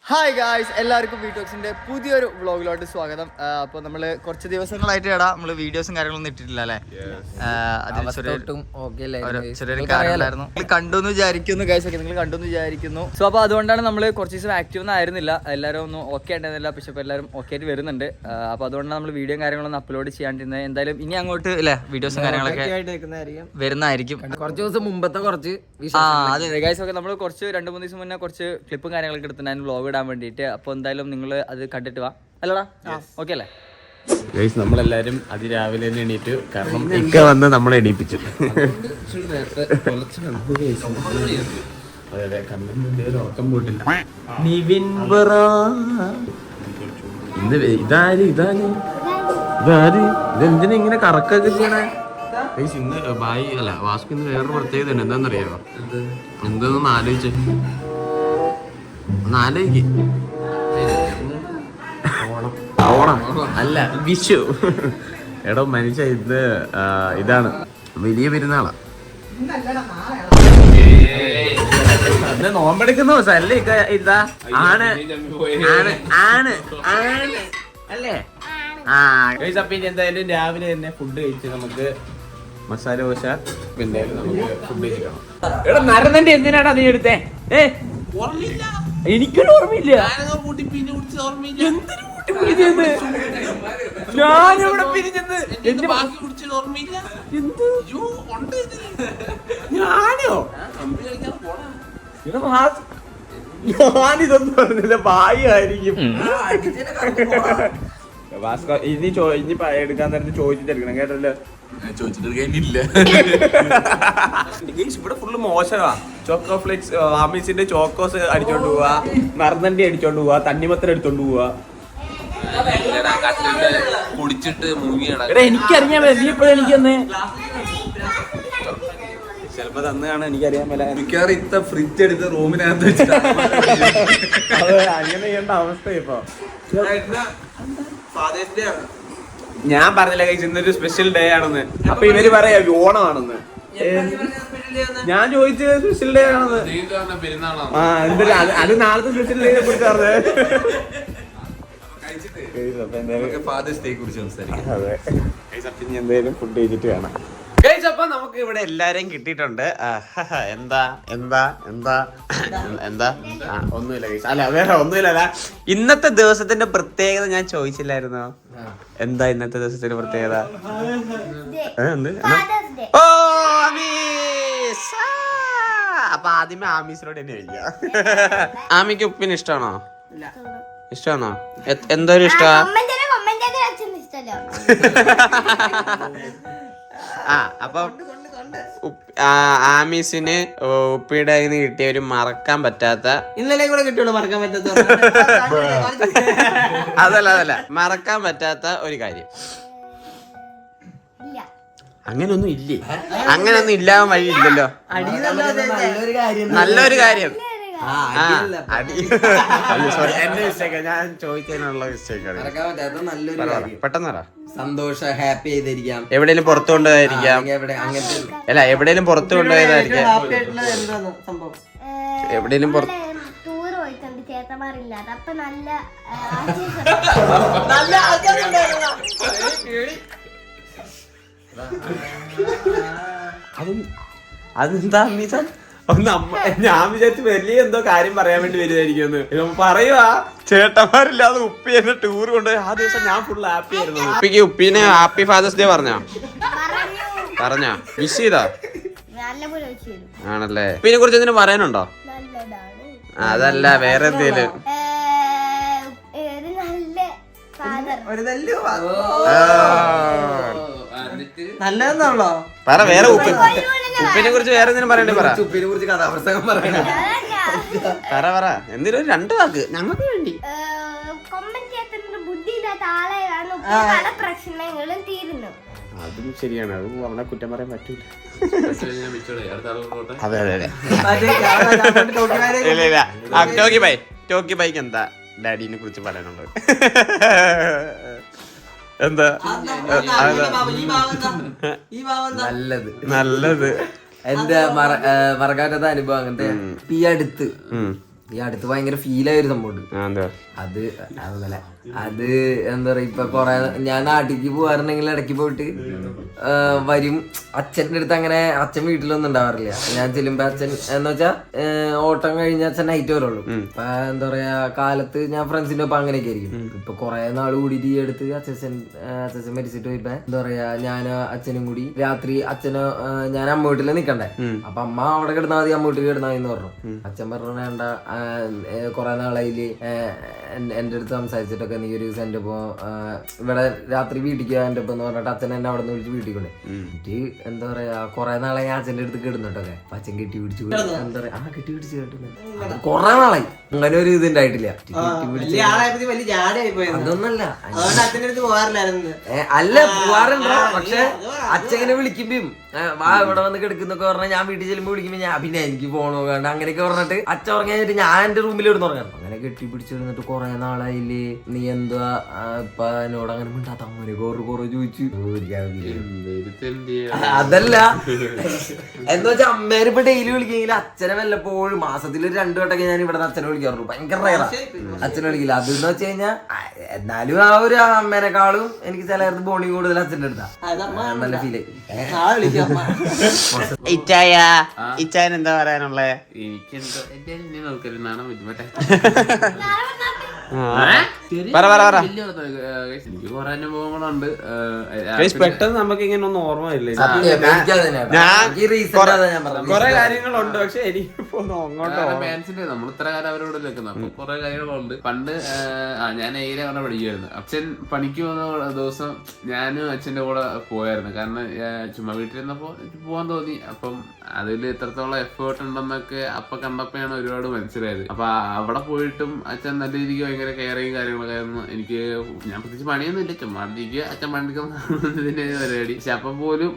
Hi guys, എല്ലാവർക്കും വീട്ടോക്സിന്റെ പുതിയൊരു വ്ളോഗിലോട്ട് സ്വാഗതം. അപ്പോൾ നമ്മൾ കുറച്ച് ദിവസങ്ങളായിട്ട് നമ്മൾ വീഡിയോസും കാര്യങ്ങളൊന്നും ഇട്ടിട്ടില്ല അല്ലേ? ചെറിയൊരു കാര്യമായിരുന്നു. നിങ്ങൾ കണ്ടെന്ന് വിചാരിക്കുന്നു ഗായ്സ്, ഒക്കെ നിങ്ങൾ കണ്ടെന്ന് വിചാരിക്കുന്നു. സോ അപ്പോൾ അതുകൊണ്ടാണ് നമ്മൾ കുറച്ച് ദിവസം ആക്റ്റീവ് ഒന്നും ആയിരുന്നില്ല, എല്ലാവരും ഒന്നും ഓക്കെ ആയിരുന്നില്ല. പക്ഷെ ഇപ്പോൾ എല്ലാവരും ഓക്കെ ആയിട്ട് വരുന്നുണ്ട്. അപ്പോൾ അതുകൊണ്ടാണ് നമ്മൾ വീഡിയോയും കാര്യങ്ങളൊന്നും അപ്ലോഡ് ചെയ്യാണ്ടിരുന്നത്. എന്തായാലും ഇനി അങ്ങോട്ട് അല്ലേ വീഡിയോസും കാര്യങ്ങളൊക്കെ വരുന്നതായിരിക്കും. കുറച്ച് ദിവസം മുമ്പത്തെ കുറച്ച് അതെ ഗായ്സ്, ഒക്കെ നമ്മൾ കുറച്ച് 2-3 ദിവസം മുന്നേ കുറച്ച് ക്ലിപ്പും കാര്യങ്ങളൊക്കെ എടുത്തിട്ടുണ്ടായിരുന്നു വ്ളോഗ് ഇടാൻ വേണ്ടിയിട്ട്. അപ്പോൾ എന്തായാലും നിങ്ങൾ അത് കണ്ടിട്ട് വാ അല്ലടാ, ഓക്കെ അല്ലേ? നമ്മളെല്ലാരും അതിരാവിലെ തന്നെ എണീറ്റു, കാരണം ഇക്ക വന്ന് നമ്മളെ എണീപ്പിച്ചു. അതെ, കണ്ണിന്റെ ഉറക്കം പോയിട്ടില്ല. ഇതെന്തിനാ ഇങ്ങനെ കറക്കൊക്കെ ചെയ്യണേ? ഇന്ന് ബായി അല്ല വാസ്കു ഇന്ന് വേറൊരു പ്രത്യേകത ഉണ്ട്. എന്താണെന്നറിയാമോ? എന്തെന്നൊന്ന് ആലോചിച്ച് ഓണം അല്ല, വിഷു. എടോ മനുഷ്യ, ഇതാണ് വലിയ പെരുന്നാളാ. നോമ്പെടുക്കുന്ന ദിവസം അല്ലേ ഇതാ? ആണ് അല്ലേ? അപ്പൊ ഇനി എന്തായാലും രാവിലെ തന്നെ ഫുഡ് കഴിച്ച് നമുക്ക് മസാല ദോശ പിന്നെ നമുക്ക് ഫുഡ് കഴിക്കണം. എടാ നരനന്റെ എന്തിനാടാ നീ എടുത്തേ? എനിക്കൊരു ഓർമ്മയില്ല. ഞാനിവിടെ പിരിഞ്ഞെന്ന് ഞാനോ? ഞാനിതൊന്നും പറഞ്ഞില്ല, ഭാഗ്യമായിരിക്കും. ഭാസ്കർ ഇനി എടുക്കാൻ നേരത്തെ ചോദിച്ചിട്ടെടുക്കണം കേട്ടല്ലോ. ചോദിച്ചിട്ടില്ല. ഇവിടെ ഫുള്ള് മോശമാ. ചോക്കോ ഫ്ലെക്സ് ആമീസിന്റെ ചോക്കോസ് അടിച്ചോണ്ട് പോവാ, മറന്നണ്ടി അടിച്ചോണ്ട് പോവാ, തണ്ണിമത്തൻ എടുത്തോണ്ട് പോവാ. കുടിച്ചിട്ട് എനിക്കറിയാൻ പറ്റില്ല. നീ ഇപ്പഴും എനിക്കൊന്ന് ചിലപ്പോ തന്നെയാണ്, എനിക്കറിയാൻ പറ്റില്ല. മിക്കവാറും ഇത്ത ഫ്രിഡ്ജ് എടുത്ത് റൂമിനകത്ത് വെച്ചിട്ട് അങ്ങനെ ചെയ്യേണ്ട അവസ്ഥ ഇപ്പൊ. ഞാൻ പറഞ്ഞില്ല കഴിച്ച് ഇന്നൊരു സ്പെഷ്യൽ ഡേ ആണെന്ന്. അപ്പൊ ഇവര് പറയാ ഓണമാണെന്ന്. ഞാൻ ചോദിച്ചത് സ്പെഷ്യൽ ഡേ ആണെന്ന്. ആ എന്തൊരു അത് നാളത്തെ സ്പെഷ്യൽ ഡേയെ കുറിച്ച് പറഞ്ഞത്. എന്തായാലും ഫുഡ് കഴിച്ചിട്ട് വേണം. അപ്പൊ നമുക്ക് ഇവിടെ എല്ലാരെയും കിട്ടിയിട്ടുണ്ട്. എന്താ എന്താ എന്താ എന്താ ഒന്നുമില്ല ഗൈസ്. അല്ല വേറെ ഒന്നുമില്ല. ഇന്നത്തെ ദിവസത്തിന്റെ പ്രത്യേകത ഞാൻ ചോദിച്ചില്ലായിരുന്നോ? എന്താ ഇന്നത്തെ ദിവസത്തിന്റെ പ്രത്യേകത? ഓ ആമീസ്. അപ്പൊ ആദ്യമേ ആമീസിനോട് തന്നെ ചോദിക്കാം. ആമിക്ക് ഉപ്പിന് ഇഷ്ടമാണോ? ഇഷ്ടമാണോ? എന്തൊരു ഇഷ്ടാ? അപ്പൊ ആമീസിന് ഉപ്പിയുടെ കയ്യിൽ കിട്ടിയ ഒരു മറക്കാൻ പറ്റാത്ത, ഇന്നലെ കൂടെ കിട്ടുള്ളൂ മറക്കാൻ പറ്റാത്ത, അതല്ല മറക്കാൻ പറ്റാത്ത ഒരു കാര്യം. അങ്ങനൊന്നും ഇല്ലേ? അങ്ങനൊന്നും ഇല്ലാതെ വഴി ഇല്ലല്ലോ. നല്ലൊരു കാര്യം. എന്റെ മിസ്റ്റേക്കാ, ഞാൻ ചോദിക്കാനുള്ള മിസ്റ്റേക്കാണ്. പെട്ടെന്ന് പറ. സന്തോഷം, ഹാപ്പി ആയിരിക്കാം. എവിടെയും പുറത്തു കൊണ്ടുപോയിരിക്കാം. അല്ല എവിടെയും പുറത്തു കൊണ്ടുപോയതായിരിക്കാം. എവിടെയും അതെന്താ ഒന്ന് ഞാൻ വിചാരിച്ചു വലിയ എന്തോ കാര്യം പറയാൻ വേണ്ടി വരുമായിരിക്കും. പറയുവാ ചേട്ടന്മാരില്ലാതെ ഉപ്പി എന്നെ ടൂർ കൊണ്ടുപോയി. ആ ദിവസം ഞാൻ ഫുൾ ഹാപ്പി ആയിരുന്നു. ഉപ്പിക്ക് ഉപ്പിനെ ഹാപ്പി ഫാദേഴ്സ് ഡേ പറഞ്ഞോ? വിഷ് ചെയ്താ? ആണല്ലേ. ഉപ്പിനെ കുറിച്ച് എന്തിനും പറയാനുണ്ടോ? അതല്ല വേറെ എന്തേലും. നല്ലതെന്നാണല്ലോ പറ. വേറെ ഉപ്പിനെ കുറിച്ച് വേറെ എന്തിനും പറയണ്ടേ? പറ. ഉപ്പിനെ കുറിച്ച് കഥാപ്രസംഗം പറയണ. പറ എന്തിനും ഒരു 2 വാക്ക് ഞങ്ങൾക്ക് വേണ്ടി. അതും ശരിയാണ്, അത് നമ്മളെ കുറ്റം പറയാൻ പറ്റൂല. അതെ ഇല്ല. ടോക്കി ബൈക്ക് എന്താ ഡാഡിനെ കുറിച്ച് പറയാനുള്ളത്? എന്താ നല്ലത്? എന്റെ മറക്കാത്ത അനുഭവം അങ്ങനത്തെ. ഈ അടുത്ത് ഈ അടുത്ത് ഭയങ്കര ഫീലായ ഒരു സംഭവം ഉണ്ട്. അത് അതല്ല, അത് എന്താ പറയാ, ഇപ്പൊ കൊറേ ഞാൻ നാട്ടിലേക്ക് പോകാറുണ്ടെങ്കിൽ ഇടയ്ക്ക് പോയിട്ട് വരും. അച്ഛൻ്റെ അടുത്ത് അങ്ങനെ അച്ഛൻ വീട്ടിലൊന്നും ഉണ്ടാവാറില്ല. ഞാൻ ചെല്ലുമ്പോ അച്ഛൻ എന്ന് വെച്ചാ ഓട്ടം കഴിഞ്ഞ അച്ഛൻ നൈറ്റ് വരുള്ളൂ. ഇപ്പൊ എന്താ പറയാ, കാലത്ത് ഞാൻ ഫ്രണ്ട്സിന്റെ ഒപ്പം അങ്ങനെയൊക്കെ ആയിരിക്കും. ഇപ്പൊ കൊറേ നാൾ കൂടിയിട്ട് ഈ അടുത്ത് അച്ഛൻ മരിച്ചിട്ട് പോയിപ്പോ എന്താ പറയാ, ഞാൻ അച്ഛനും കൂടി രാത്രി അച്ഛന് ഞാൻ അമ്മ വീട്ടിൽ നിക്കണ്ടേ. അപ്പൊ അമ്മ അവിടെ കിടന്നാൽ മതി, അമ്മ വീട്ടിൽ കിടന്നാൽ മതി എന്ന് പറഞ്ഞു. അച്ഛൻ പറഞ്ഞു വേണ്ട, കൊറേ നാളായില് എന്റെ അടുത്ത് സംസാരിച്ചിട്ടൊക്കെ നീ ഒരു ദിവസം എന്റെ ഒപ്പം ഇവിടെ രാത്രി വീട്ടിൽ എന്റെ ഒപ്പം എന്ന് പറഞ്ഞിട്ട് അച്ഛൻ എന്നെ അവിടെ നിന്ന് വിളിച്ച് വീട്ടിൽ കൊണ്ട് എന്നിട്ട് എന്താ പറയാ, കൊറേ നാളെ ഞാൻ അച്ഛന്റെ അടുത്ത് കിടന്നിട്ടൊക്കെ. അച്ഛൻ കെട്ടി പിടിച്ചു എന്താ പറയാ, കെട്ടി പിടിച്ച് കേട്ടുന്നത് കൊറേ നാളായി. അങ്ങനെ ഒരു ഇത് ഉണ്ടായിട്ടില്ല. അതൊന്നല്ല, അല്ല പോവാറുണ്ടോ, പക്ഷെ അച്ഛനെ വിളിക്കുമ്പോ വാ ഇവിടെ വന്ന് കിടക്കുന്നൊക്കെ പറഞ്ഞാൽ ഞാൻ വീട്ടിൽ ചെല്ലുമ്പോ വിളിക്കുമ്പോ ഞാൻ പിന്നെ എനിക്ക് പോണോ വേണ്ട അങ്ങനെയൊക്കെ പറഞ്ഞിട്ട് അച്ഛൻ ഉറങ്ങിയിട്ട് ഞാൻ എന്റെ റൂമിൽ ഇടുന്ന് ഉറങ്ങാം. അങ്ങനെ കെട്ടിപ്പിടിച്ചിരുന്നിട്ട് കൊറേ നാളായില്ലേ, നീ എന്താ ഇപ്പൊ എന്നോട് അങ്ങനെ മിണ്ടാത്ത, അങ്ങനെ കൊറേ ചോദിച്ചു. അതല്ല എന്ന് വെച്ചാൽ അമ്മേനെ ഇപ്പൊ ഡെയിലി വിളിക്കെങ്കിൽ അച്ഛനെ വല്ലപ്പോഴും മാസത്തിൽ 2 വട്ടമൊക്കെ ഞാൻ ഇവിടെ അച്ഛനെ വിളിക്കാറുള്ളൂ. ഭയങ്കര റയറാ അച്ഛനെ വിളിക്കില്ല. അതെന്ന് വെച്ച് കഴിഞ്ഞാൽ എന്നാലും ആ ഒരു അമ്മേനെക്കാളും എനിക്ക് ചില ബോണ്ടിങ് കൂടുതൽ അച്ഛൻ്റെ അടുത്താ. നല്ല ഫീൽ ഇച്ചായൻ എന്താ പറയാനുള്ളേ? എനിക്ക് എന്തോ നോക്കല് നാണം ബുദ്ധിമുട്ടെ. എനിക്ക് കുറെ അനുഭവങ്ങളുണ്ട്. പെട്ടെന്ന് നമുക്ക് ഇങ്ങനെ ഒന്നും ഓർമ്മ ഇല്ല. കൊറേ കാര്യങ്ങളുണ്ട്, പക്ഷെ ഫാൻസിന്റെ നമ്മൾ ഇത്ര കാലം അവരോട് നിൽക്കുന്നത്. അപ്പൊ കുറെ കാര്യങ്ങളുണ്ട്. പണ്ട് ഞാൻ ഏരിയ പറഞ്ഞ പഠിക്കുമായിരുന്നു. അച്ഛൻ പണിക്ക് പോകുന്ന ദിവസം ഞാനും അച്ഛന്റെ കൂടെ പോയായിരുന്നു. കാരണം ചുമ്മാ വീട്ടിലിരുന്നപ്പോ പോവാൻ തോന്നി. അപ്പം അതിൽ എത്രത്തോളം എഫേർട്ട് ഉണ്ടെന്നൊക്കെ അപ്പൊ കണ്ടപ്പോഴാണ് ഒരുപാട് മനസ്സിലായത്. അപ്പൊ അവിടെ പോയിട്ടും അച്ഛൻ നല്ല രീതിക്ക് ഭയങ്കര കെയറിങ് കാര്യങ്ങളൊക്കെ ആയിരുന്നു. എനിക്ക് ഞാൻ പ്രത്യേകിച്ച് പണിയൊന്നും ഇല്ല, ചുമ്മാ അച്ഛൻ പണിക്കുന്നതിന്റെ പരിപാടി. പക്ഷെ അപ്പം പോലും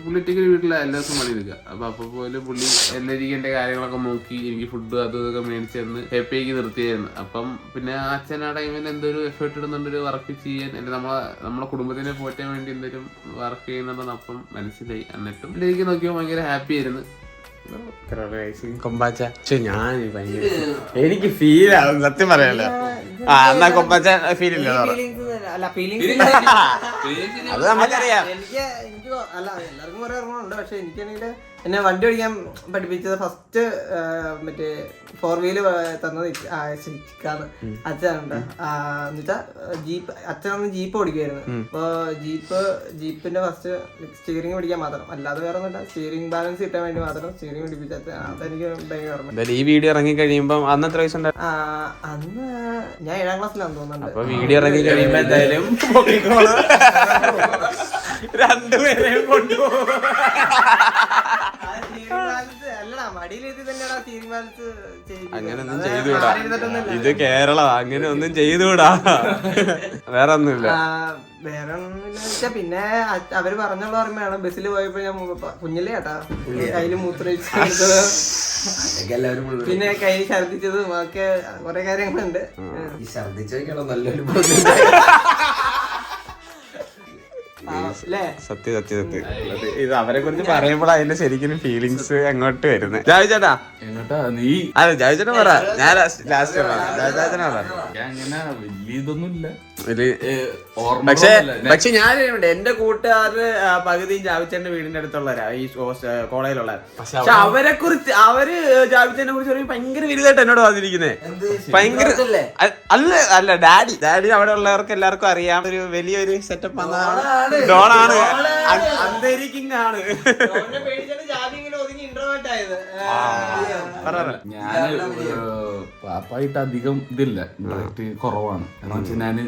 പുള്ളിറ്റേക്ക് വീട്ടിൽ എല്ലാ ദിവസവും പണി നിൽക്കുക. അപ്പൊ പോലും പുള്ളി എല്ലാ രീതിക്ക് എന്റെ കാര്യങ്ങളൊക്കെ നോക്കി എനിക്ക് ഫുഡ് അതും ഇതൊക്കെ മേടിച്ച് തന്ന് ഹാപ്പിയാക്കി നിർത്തിയായിരുന്നു. അപ്പം പിന്നെ അച്ഛൻ ആ ടൈമിൽ എന്തൊരു എഫേർട്ട് ഇടുന്നുണ്ടൊരു വർക്ക് ചെയ്യാൻ, നമ്മളെ കുടുംബത്തിനെ പോറ്റാൻ വേണ്ടി എന്തെങ്കിലും വർക്ക് ചെയ്യുന്നുണ്ടെന്ന് അപ്പം മനസ്സിലായി. എന്നിട്ടും എനിക്ക് നോക്കിയപ്പോൾ ഭയങ്കര ഹാപ്പി ആയിരുന്നു. കൊമ്പാച്ച ഞാൻ എനിക്ക് ഫീൽ ആവും സത്യം പറയാലോ. എന്നാ കൊമ്പാച്ച ഫീൽ ഇല്ല അത് നമുക്കറിയാം. എനിക്ക് അല്ല എല്ലാവർക്കും കുറെ ഓർമ്മയുണ്ട്. പക്ഷെ എനിക്കാണെങ്കിൽ എന്നെ വണ്ടി ഓടിക്കാൻ പഠിപ്പിച്ചത് ഫസ്റ്റ് മറ്റേ 4 വീല് തന്നത് ചിക്കാന്ന് അച്ഛനുണ്ട്. എന്നുവെച്ചാ ജീപ്പ്, അച്ഛനൊന്ന് ജീപ്പ് ഓടിക്കുമായിരുന്നു. അപ്പൊ ജീപ്പിന്റെ ഫസ്റ്റ് സ്റ്റിയറിംഗ് പിടിക്കാൻ മാത്രം, അല്ലാതെ വേറെ ഒന്നുമില്ല, സ്റ്റിയറിംഗ് ബാലൻസ് കിട്ടാൻ വേണ്ടി മാത്രം സ്റ്റിയറിംഗ് പിടിപ്പിച്ച അച്ഛൻ. അതെനിക്ക് ഭയങ്കര ഓർമ്മ. ഈ വീഡിയോ ഇറങ്ങി കഴിയുമ്പോ അന്ന് എത്ര വയസ്സുണ്ട്? അന്ന് ഞാൻ 7ാം ക്ലാസ്സിലാന്ന് തോന്നുന്നുണ്ട്. വീഡിയോ ഇറങ്ങി കഴിയുമ്പോ എന്തായാലും രണ്ടുപേരെയും കൊണ്ടുപോകും. അങ്ങനൊന്നും ചെയ്തുകൂടാ, ഇത് കേരളം, അങ്ങനെ ഒന്നും ചെയ്തുകൂടാ. വേറെ ഒന്നുമില്ല. വേറെ ഒന്നുമില്ല. പിന്നെ അവര് പറഞ്ഞുള്ള ഓർമ്മയാണ്, ബസ്സിൽ പോയപ്പോ ഞാൻ കുഞ്ഞിലേ കേട്ടാ കയ്യില് മൂത്രയിച്ചത്, പിന്നെ കൈ ഛർദിച്ചതും ഒക്കെ കുറെ കാര്യങ്ങളുണ്ട്. ഛർദിച്ചോ നല്ലൊരു സത്യം ഇത് അവരെ കുറിച്ച് പറയുമ്പോൾ അതിന്റെ ശരിക്കും ഫീലിങ്സ് എങ്ങോട്ട് വരുന്നത്. ജാവി ചേട്ടാ നീ അതെ ജാവി ചേട്ടൻ പറ, ഞാൻ ലാസ്റ്റ് ചേട്ടനാ പറ. അങ്ങനെ വലിയ ഇതൊന്നുമില്ല. പക്ഷെ ഞാൻ എന്റെ കൂട്ടുകാര് പകുതിയും ജാവിച്ചേന്റെ വീടിന്റെ അടുത്തുള്ളവരാ, ഈ കോളേജിലുള്ള. പക്ഷെ അവരെ കുറിച്ച് ജാവിച്ചേനെ കുറിച്ച് ഭയങ്കര വലുതായിട്ട് എന്നോട് വന്നിരിക്കുന്നേ. ഭയങ്കര അല്ല ഡാഡി അവിടെ ഉള്ളവർക്ക് എല്ലാവർക്കും അറിയാം, ഒരു വലിയൊരു സെറ്റപ്പ് ഡോണാണ്, അന്തരിക്കിങ് ആണ്. ഞാന് പാപ്പായിട്ട് അധികം ഇതില്ല, ഡയറക്റ്റ് കുറവാണ്. കാരണം വെച്ചാൽ ഞാന്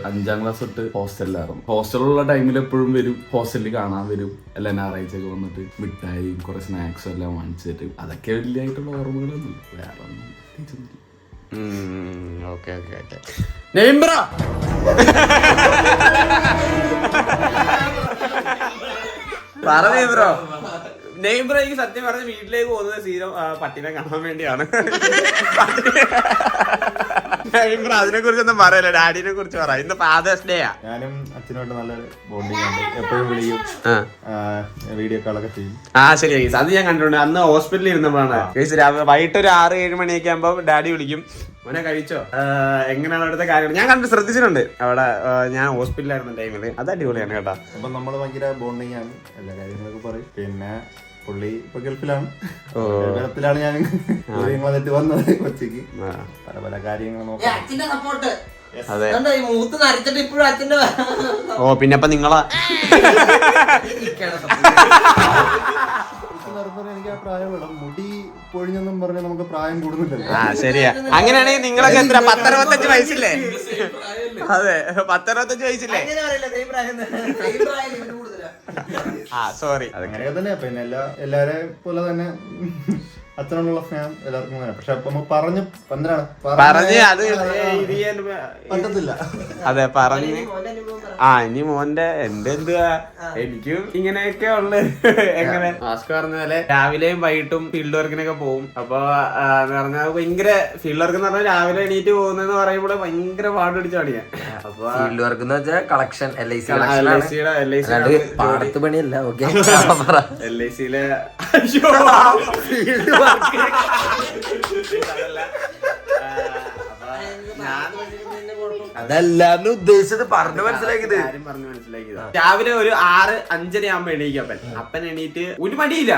5ാം ക്ലാസ് തൊട്ട് ഹോസ്റ്റലിലായിരുന്നു. ഹോസ്റ്റലിലുള്ള ടൈമിൽ എപ്പോഴും വരും, ഹോസ്റ്റലിൽ കാണാൻ വരും. എല്ലാ ഞായറാഴ്ചയൊക്കെ വന്നിട്ട് മിഠായിയും കുറെ സ്നാക്സും എല്ലാം വാങ്ങിച്ചു തരും. അതൊക്കെ വലിയായിട്ടുള്ള ഓർമ്മകളൊന്നും വേറെ ഒന്നും പ്രത്യേകിച്ചൊന്നുമില്ല. ബ്രോ നെയ്ബ്രോ എനിക്ക് സത്യം പറഞ്ഞ വീട്ടിലേക്ക് പോകുന്നത് സീരം പട്ടിനെ കാണാൻ വേണ്ടിയാണ്. അതിനെ കുറിച്ചൊന്നും പറയല്ല, ഡാഡിനെ കുറിച്ച് പറ. ഇന്ന് ഫാദേഴ്സ് ഡേ ആ. ഞാനും അച്ഛനുമായിട്ട് നല്ല ബോണ്ടിങ് ഉണ്ട്, എപ്പോഴും വിളിക്കും, വീഡിയോ കോളൊക്കെ ചെയ്യും. ആ ശരി ഗൈസ്, അത് ഞാൻ കണ്ടിട്ടുണ്ട്. അന്ന് ഹോസ്പിറ്റലിൽ ഇരുന്നപ്പോഴാണ് ഗൈസ്. വൈകിട്ട് ഒരു 6-7 മണിയൊക്കെ ആകുമ്പോ ഡാഡി വിളിക്കും, മോനെ കഴിച്ചോ, എങ്ങനെയാണ് അവിടുത്തെ കാര്യങ്ങൾ ഞാൻ കണ്ട് ശ്രദ്ധിച്ചിട്ടുണ്ട്. അവിടെ ഞാൻ ഹോസ്പിറ്റലായിരുന്ന ടൈമില്. അത് അടിപൊളിയാണ് കേട്ടോ. അപ്പൊ നമ്മള് ഭയങ്കര ബോണ്ടിങ് ആണ്, എല്ലാ കാര്യങ്ങളൊക്കെ പറയും. പിന്നെ പുള്ളി ഇപ്പൊ ഗൾഫിലാണ്, ഗൾഫിലാണ് ഞാൻ വന്നിട്ട് വന്നത് കൊച്ചിക്ക്. പല പല കാര്യങ്ങൾ നോക്കാം. അച്ഛന്റെ സപ്പോർട്ട്. അതെ. മൂത്ത് നരച്ചിട്ട് ഇപ്പോഴും അച്ഛന്റെ ഓ പിന്നെ അപ്പൊ നിങ്ങളാ എനിക്ക് ആ പ്രായം വേണം. മുടി പൊഴിഞ്ഞെന്നും പറഞ്ഞ നമുക്ക് പ്രായം കൂടുന്നില്ലല്ലോ. ആ ശരിയാ. അങ്ങനെയാണെങ്കിൽ നിങ്ങളൊക്കെ എത്ര 10-65 വയസ്സില്ലേ? അതെ, 10-65 വയസ്സില്ലേ? ആ സോറി. അങ്ങനെയൊക്കെ തന്നെ. പിന്നെ എല്ലാരെ പോലെ തന്നെ അച്ഛനോടുള്ള സ്നേഹം എല്ലാവർക്കും വേണം. പക്ഷെ അപ്പൊ പറഞ്ഞ് അത് പറ്റത്തില്ല. അതെ പറഞ്ഞ് ഇനി മോന്റെ എന്റെ എന്തുവാ, എനിക്കും ഇങ്ങനെയൊക്കെ ഉള്ളു. എങ്ങനെ മാസ്ക് പറഞ്ഞ പോലെ രാവിലെയും വൈകിട്ടും ഫീൽഡ് വർക്കിനൊക്കെ പോകും. അപ്പൊ എന്ന് പറഞ്ഞാൽ ഭയങ്കര ഫീൽഡ് വർക്ക് എന്ന് പറഞ്ഞാൽ രാവിലെ എണീറ്റ് പോകുന്നതെന്ന് പറയുമ്പോൾ ഭയങ്കര പാട് പിടിച്ച പണിയാ. അപ്പൊ ഫീൽഡ് വർക്ക് എന്ന് വെച്ചാൽ കളക്ഷൻ LIC പാടത്ത് പണിയല്ല. ഓക്കെ, LIC-യിലെ അതല്ലാന്ന് ഉദ്ദേശിച്ചത് പറഞ്ഞു മനസ്സിലാക്കിയത്. രാവിലെ ഒരു 6-5 ആകുമ്പോ എണീക്കും അപ്പൻ എണീറ്റ് ഒരു മടിയില്ല.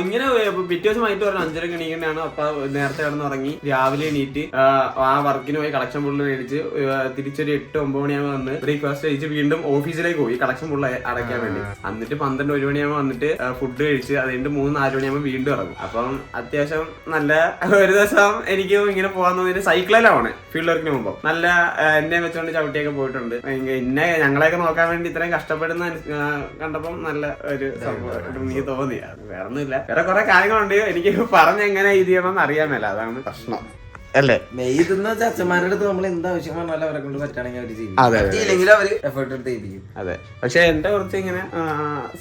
ഇങ്ങനെ പിറ്റേ ദിവസം വൈകിട്ട് പറഞ്ഞു 5:30 എണീക്കണ്ടാണ്. അപ്പൊ നേരത്തെ കിടന്നുറങ്ങി രാവിലെ എണീറ്റ് ആ വർക്കിന് പോയി കളക്ഷൻ ഫുള്ള് മേടിച്ച് തിരിച്ചൊരു 8-9 മണിയാകുമ്പോൾ വന്ന് ബ്രേക്ക്ഫാസ്റ്റ് കഴിച്ച് വീണ്ടും ഓഫീസിലേക്ക് പോയി കളക്ഷൻ ഫുള്ള് അടയ്ക്കാൻ വേണ്ടി. എന്നിട്ട് 12-1 മണിയാകുമ്പോൾ വന്നിട്ട് ഫുഡ് കഴിച്ച് അത് കഴിഞ്ഞിട്ട് 3-4 മണിയാകുമ്പോൾ വീണ്ടും ഇറങ്ങും. അപ്പം അത്യാവശ്യം നല്ല ഒരു ദിവസം എനിക്ക് ഇങ്ങനെ പോകാൻ തോന്നിയിട്ട് സൈക്കിളിലാണ് ഫീൽഡ് വർക്കിന് പോകുമ്പോൾ. നല്ല എന്നെ വെച്ചോണ്ട് ചവിട്ടിയൊക്കെ പോയിട്ടുണ്ട്. എന്നെ ഞങ്ങളെയൊക്കെ നോക്കാൻ വേണ്ടി ഇത്രയും കഷ്ടപ്പെടുന്ന കണ്ടപ്പം നല്ല ഒരു സംഭവം എനിക്ക് തോന്നി. അത് വേറെ ഒന്നുമില്ല, വേറെ കുറെ കാര്യങ്ങളുണ്ട് എനിക്ക് പറഞ്ഞെങ്ങനെ ഇത് ചെയ്യണമെന്ന് അറിയാൻ മേല. അതാണ് പ്രശ്നം അല്ലേ? മെയ്തെന്ന് വെച്ചാൽ അച്ഛന്മാരുടെ അടുത്ത് നമ്മൾ എന്താവശ്യം പറഞ്ഞാലും അവരെ കൊണ്ട് പറ്റുകയാണെങ്കിൽ അവർ ചെയ്യും. അതെ അവര് എഫേർട്ട് എടുത്ത് ചെയ്യിപ്പിക്കും. അതെ. പക്ഷെ എന്റെ കുറച്ച് ഇങ്ങനെ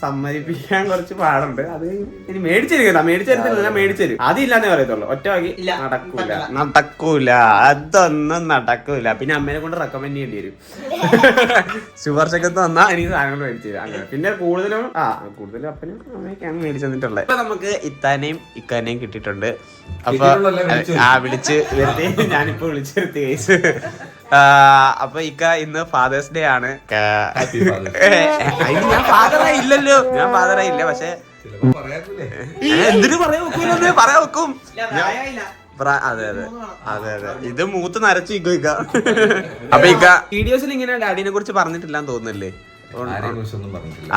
സമ്മതിപ്പിക്കാൻ കുറച്ച് പാടുണ്ട്. അത് ഇനി മേടിച്ചെടുത്തില്ല മേടിച്ചരും. അതില്ലാന്നേ പറയത്തുള്ളൂ. ഒറ്റവാക്കി നടക്കൂല അതൊന്നും നടക്കൂല. പിന്നെ അമ്മേനെ കൊണ്ട് റെക്കമെൻഡ് ചെയ്യേണ്ടി വരും. ശുപാർശക്കത്ത് വന്നാ എനിക്ക് സാധനങ്ങൾ മേടിച്ചു തരും. അങ്ങനെ പിന്നെ കൂടുതലും അപ്പനും അമ്മയൊക്കെയാണ് മേടിച്ചു തന്നിട്ടുള്ളത്. ഇപ്പൊ നമുക്ക് ഇത്താനെയും ഇക്കാനെയും കിട്ടിയിട്ടുണ്ട്. അപ്പൊ വിളിച്ച് വരുത്തി, ഞാനിപ്പോ വിളിച്ചു വരുത്തി കേസ്. അപ്പൊ ഇക്ക ഇന്ന് ഫാദേഴ്സ് ഡേ ആണ്. ഞാൻ ഫാദറായില്ലല്ലോ, ഞാൻ ഫാദറായില്ല. പക്ഷെ എന്തിനു പറയാൻ വെക്കും. അതെ അതെ അതെ അതെ, ഇത് മൂത്ത് നരച്ചു ഇക്ക. അപ്പൊ ഇക്ക വീഡിയോസിൽ ഇങ്ങനെ ഡാഡിനെ കുറിച്ച് പറഞ്ഞിട്ടില്ലാന്ന് തോന്നുന്നില്ലേ?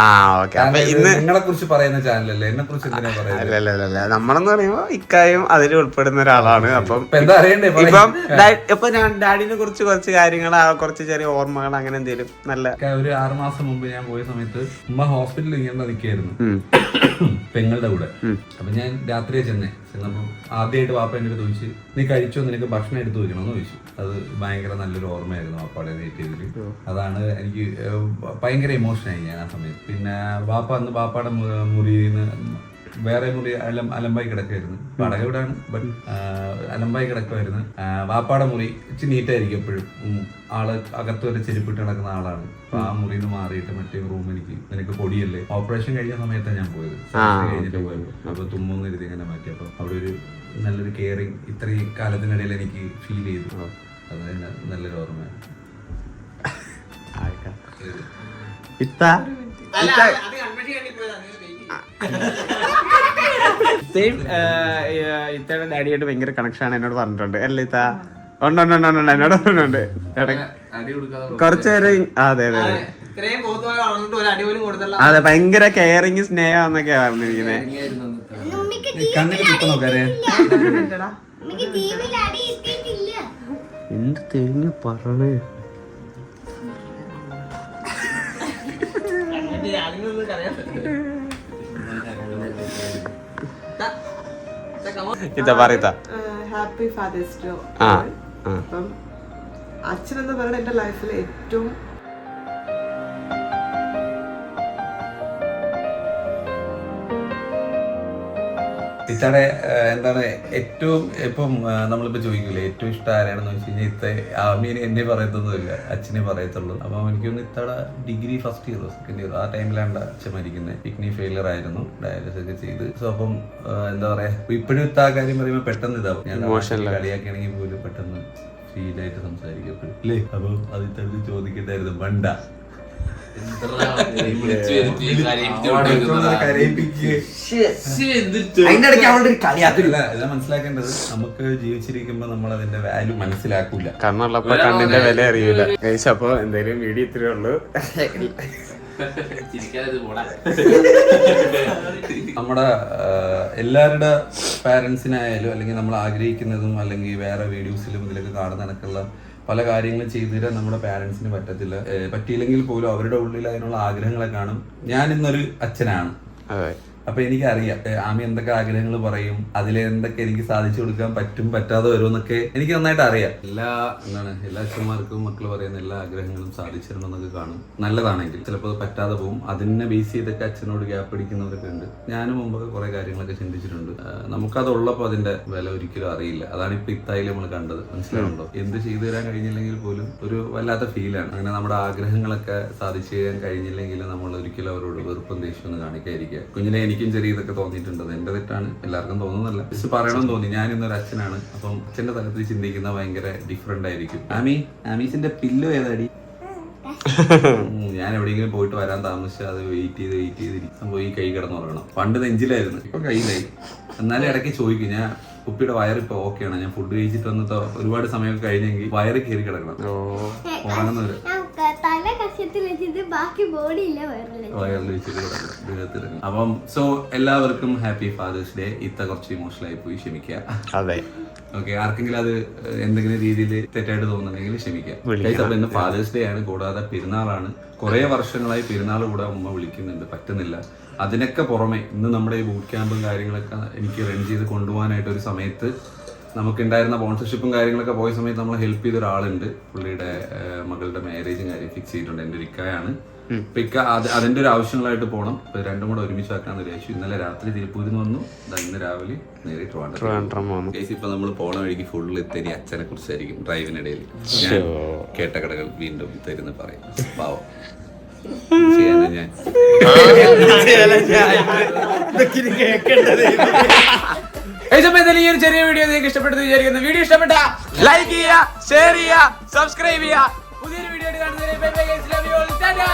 ആ ഓക്കെ. അപ്പൊ ഇന്ന് നിങ്ങളെ കുറിച്ച് പറയുന്ന ചാനലല്ലേ, എന്നെ കുറിച്ച് അല്ലല്ല, നമ്മളെന്ന് പറയുമ്പോ ഇക്കായും അതിൽ ഉൾപ്പെടുന്ന ഒരാളാണ്. അപ്പം എന്താ അറിയണ്ടേ ഇപ്പൊ ഞാൻ ഡാഡിനെ കുറിച്ച് കുറച്ച് കാര്യങ്ങൾ, കുറച്ച് ചെറിയ ഓർമ്മകൾ അങ്ങനെ എന്തെങ്കിലും നല്ല. ഒരു 6 മാസം മുമ്പ് ഞാൻ പോയ സമയത്ത് ഉമ്മ ഹോസ്പിറ്റലിൽ ഇങ്ങനെ നിൽക്കായിരുന്നു പെങ്ങളുടെ കൂടെ. അപ്പൊ ഞാൻ രാത്രിയെ ചെന്നപ്പം ആദ്യമായിട്ട് വാപ്പ എൻ്റെ അടുത്ത് ചോദിച്ചു, നീ കഴിച്ചോ, നിനക്ക് ഭക്ഷണം എടുത്തു വെക്കണമെന്ന് ചോദിച്ചു. അത് ഭയങ്കര നല്ലൊരു ഓർമ്മയായിരുന്നു വാപ്പയുടെ രീതിയിൽ. അതാണ് എനിക്ക് ഭയങ്കര ഇമോഷനായി ഞാൻ ആ സമയത്ത്. പിന്നെ വാപ്പ അന്ന് വാപ്പയുടെ മുറിയിൽ നിന്ന് വേറെ മുറി അലമ്പായി കിടക്കായിരുന്നു. പടക ഇവിടാണ്, ബട്ട് അലമ്പായി കിടക്കുമായിരുന്നു. വാപ്പാടെ മുറി ഇച്ചിരി നീറ്റായിരിക്കും എപ്പോഴും. ആള് അകത്ത് വരെ ചെരുപ്പിട്ട് നടക്കുന്ന ആളാണ്. അപ്പൊ ആ മുറിയിൽ നിന്ന് മാറിയിട്ട് മറ്റേ റൂം നിനക്ക് പൊടിയല്ലേ. ഓപ്പറേഷൻ കഴിഞ്ഞ സമയത്താണ് ഞാൻ പോയത്, കഴിഞ്ഞിട്ട് പോയത്. അപ്പൊ തുമ്മുന്ന രീതി ഇങ്ങനെ മാറ്റി. അപ്പൊ അവിടെ ഒരു നല്ലൊരു കെയറിങ് ഇത്രയും കാലത്തിനിടയിൽ എനിക്ക് ഫീൽ ചെയ്തു. അത് തന്നെ നല്ലൊരു ഓർമ്മയാണ്. ഇത്തയുടെ ഡാഡിയായിട്ട് ഭയങ്കര കണക്ഷൻ ആണ് എന്നോട് പറഞ്ഞിട്ടുണ്ട് അല്ലേ ഇത്ത? ഉണ്ട് എന്നോട് പറഞ്ഞിട്ടുണ്ട് കുറച്ചു നേരം. അതെ അതെ അതെ, ഭയങ്കര കെയറിങ് സ്നേഹം എന്നൊക്കെയാ പറഞ്ഞിരിക്കുന്നത്. എന്ത് തെളിഞ്ഞു പറഞ്ഞേ. Happy father's day. അപ്പം അച്ഛൻ എന്ന് പറയുന്നത് എന്റെ ലൈഫിൽ ഏറ്റവും ഇത്തടെ എന്താണ് ഏറ്റവും ഇപ്പം നമ്മളിപ്പോ ചോദിക്കൂലേ ഏറ്റവും ഇഷ്ടം ആരാണെന്ന് വെച്ച് കഴിഞ്ഞാൽ ഇത്ത ആമീന് എന്നെ പറയത്തൊന്നുമില്ല, അച്ഛനെ പറയത്തുള്ളൂ. അപ്പൊ എനിക്കൊന്ന് ഇത്തടെ ഡിഗ്രി ഫസ്റ്റ് ഇയറോ സെക്കൻഡ് ഇയറോ ആ ടൈമിലാണ് അച്ഛൻ മരിക്കുന്നത്. കിഡ്നി ഫെയിലിയർ ആയിരുന്നു, ഡയാലിസിസ് ഒക്കെ ചെയ്ത്. സോ അപ്പം എന്താ പറയാ, ഇപ്പോഴും ഇത്ത ആ കാര്യം പറയുമ്പോൾ പെട്ടെന്ന് ഇതാവും. ഞാൻ കളിയാക്കുകയാണെങ്കിൽ പോലും പെട്ടെന്ന് ഫീലായിട്ട് സംസാരിക്കും എപ്പോഴും അല്ലേ. അപ്പൊ അത് ഇത്തരത്തിൽ ചോദിക്കട്ടായിരുന്നു മണ്ട മനസ്സിലാക്കേണ്ടത്. നമുക്ക് ജീവിച്ചിരിക്കുമ്പോ നമ്മൾ അതിന്റെ വാല്യൂ മനസ്സിലാക്കൂല, കണ്ണുള്ളപ്പോ കണ്ണിന്റെ വില അറിയൂല. അപ്പൊ എന്തായാലും വീഡിയോ ഇത്രയേ ഉള്ളൂ. നമ്മുടെ എല്ലാവരുടെ പാരന്റ്സിനായാലും അല്ലെങ്കിൽ നമ്മൾ ആഗ്രഹിക്കുന്നതും അല്ലെങ്കിൽ വേറെ വീഡിയോസിലും ഇതിലൊക്കെ കാണുന്ന കണക്കുള്ള പല കാര്യങ്ങളും ചെയ്തു തരാൻ നമ്മുടെ പാരന്റ്സിന് പറ്റത്തില്ല. പറ്റിയില്ലെങ്കിൽ പോലും അവരുടെ ഉള്ളിൽ അതിനുള്ള ആഗ്രഹങ്ങളെ കാണും. ഞാൻ ഇന്നൊരു അച്ഛനാണ്, അപ്പൊ എനിക്കറിയാം ആമി എന്തൊക്കെ ആഗ്രഹങ്ങൾ പറയും, അതിലെന്തൊക്കെ എനിക്ക് സാധിച്ചു കൊടുക്കാൻ പറ്റും പറ്റാതെ വരുമെന്നൊക്കെ എനിക്ക് നന്നായിട്ട് അറിയാം. എല്ലാ അച്ഛന്മാർക്കും മക്കൾ പറയുന്ന എല്ലാ ആഗ്രഹങ്ങളും സാധിച്ചു തരണമെന്നൊക്കെ കാണും. നല്ലതാണെങ്കിൽ ചിലപ്പോൾ പറ്റാതെ പോകും. അതിനെ ബേസ് ചെയ്തൊക്കെ അച്ഛനോട് ഗ്യാപ്പ് അടിക്കുന്നവരൊക്കെ ഉണ്ട്. ഞാനും മുമ്പൊക്കെ കുറെ കാര്യങ്ങളൊക്കെ ചിന്തിച്ചിട്ടുണ്ട്. നമുക്കതുള്ളപ്പോൾ അതിന്റെ വില ഒരിക്കലും അറിയില്ല. അതാണ് ഇപ്പൊ ഇത്തായി നമ്മൾ കണ്ടത്. മനസ്സിലാവുണ്ടോ? എന്ത് ചെയ്തു തരാൻ കഴിഞ്ഞില്ലെങ്കിൽ പോലും ഒരു വല്ലാത്ത ഫീലാണ്. അങ്ങനെ നമ്മുടെ ആഗ്രഹങ്ങളൊക്കെ സാധിച്ചു തരാൻ കഴിഞ്ഞില്ലെങ്കിൽ നമ്മൾ ഒരിക്കലും അവരോട് വെറുപ്പും ദേഷ്യമൊന്നും കാണിക്കാതിരിക്കുക. കുഞ്ഞിനെ എനിക്കും ചെറിയ ഇതൊക്കെ തോന്നിയിട്ടുണ്ട്. എന്റെ തെറ്റാണ്, എല്ലാവർക്കും തോന്നുന്നല്ല. ജസ്റ്റ് പറയണമെന്ന് തോന്നി. ഞാൻ ഇന്നൊരു അച്ഛനാണ്. അപ്പം അച്ഛന്റെ തലത്തിൽ ചിന്തിക്കുന്ന ഭയങ്കര ഡിഫറെന്റ് ആയിരിക്കും. ആമീസിന്റെ പില്ലോ ഏതാടി? ഞാൻ എവിടെയെങ്കിലും പോയിട്ട് വരാൻ താമസിച്ചാൽ അത് വെയിറ്റ് ചെയ്തിരിക്കും. പോയി കൈ കിടന്നുറങ്ങണം. പണ്ട് നെഞ്ചിലായിരുന്നു, ഇപ്പൊ കയ്യിലായി. എന്നാലും ഇടയ്ക്ക് ചോദിക്കും, ഞാൻ കുപ്പിയുടെ വയറിപ്പോ ഓക്കെയാണ്, ഞാൻ ഫുഡ് കഴിച്ചിട്ട് വന്നിട്ട് ഒരുപാട് സമയമൊക്കെ കഴിഞ്ഞെങ്കിൽ വയറ് കയറി കിടക്കണം ഉറങ്ങുന്നവര്. അപ്പം സോ എല്ലാവർക്കും ഹാപ്പി ഫാദേഴ്സ് ഡേ. ഇത്ത കുറച്ച് ഇമോഷണൽ ആയി പോയി, ക്ഷമിക്കുക. അതെ, ഓക്കെ. ആർക്കെങ്കിലും അത് എന്തെങ്കിലും രീതിയിൽ തെറ്റായിട്ട് തോന്നുന്നുണ്ടെങ്കിൽ ക്ഷമിക്കാം. അപ്പൊ ഇന്ന് ഫാദേഴ്സ് ഡേ ആണ്, കൂടാതെ പെരുന്നാളാണ്. കുറെ വർഷങ്ങളായി പെരുന്നാൾ കൂടെ ഉമ്മ വിളിക്കുന്നുണ്ട്, പറ്റുന്നില്ല. അതിനൊക്കെ പുറമെ ഇന്ന് നമ്മുടെ ഈ ബൂട്ട് ക്യാമ്പും കാര്യങ്ങളൊക്കെ എനിക്ക് റൺ ചെയ്ത് കൊണ്ടുപോകാനായിട്ട് ഒരു സമയത്ത് നമുക്കുണ്ടായിരുന്ന സ്പോൺസർഷിപ്പും കാര്യങ്ങളൊക്കെ പോയ സമയത്ത് നമ്മളെ ഹെൽപ്പ് ചെയ്ത ഒരാളുണ്ട്. പുള്ളിയുടെ മകളുടെ മാരേജും കാര്യം ഫിക്സ് ചെയ്തിട്ടുണ്ട്. എൻ്റെ ഒരു ഇക്കയാണ്. ഇപ്പൊ ഇക്ക അതിന്റെ ഒരു ആവശ്യങ്ങളായിട്ട് പോകണം. ഇപ്പൊ രണ്ടും കൂടെ ഒരുമിച്ച് ആക്കാന്ന് വിചാരിച്ചു. ഇന്നലെ രാത്രി തിരുപ്പൂരിൽ നിന്ന് വന്നു, ഇന്ന് രാവിലെ നേരെ ട്രിവാൻഡ്രം. ഇപ്പൊ നമ്മൾ പോണ വഴിക്ക് ഫുള്ള് ഇത്തരി അച്ഛനെ കുറിച്ചായിരിക്കും ഡ്രൈവിനിടയിൽ. ഞാൻ കേട്ട കടകൾ വീണ്ടും തരുന്ന പറയും. പാവം ഞാൻ ഈ ഒരു ചെറിയ വീഡിയോ നിങ്ങൾക്ക് ഇഷ്ടപ്പെട്ടെന്ന് വിചാരിക്കുന്നു. വീഡിയോ ഇഷ്ടപ്പെട്ട ലൈക്ക് ചെയ്യുക, ഷെയർ ചെയ്യുക, സബ്സ്ക്രൈബ് ചെയ്യുക. പുതിയൊരു വീഡിയോ കാണുന്നവരെ bye bye guys, love you all. Tata.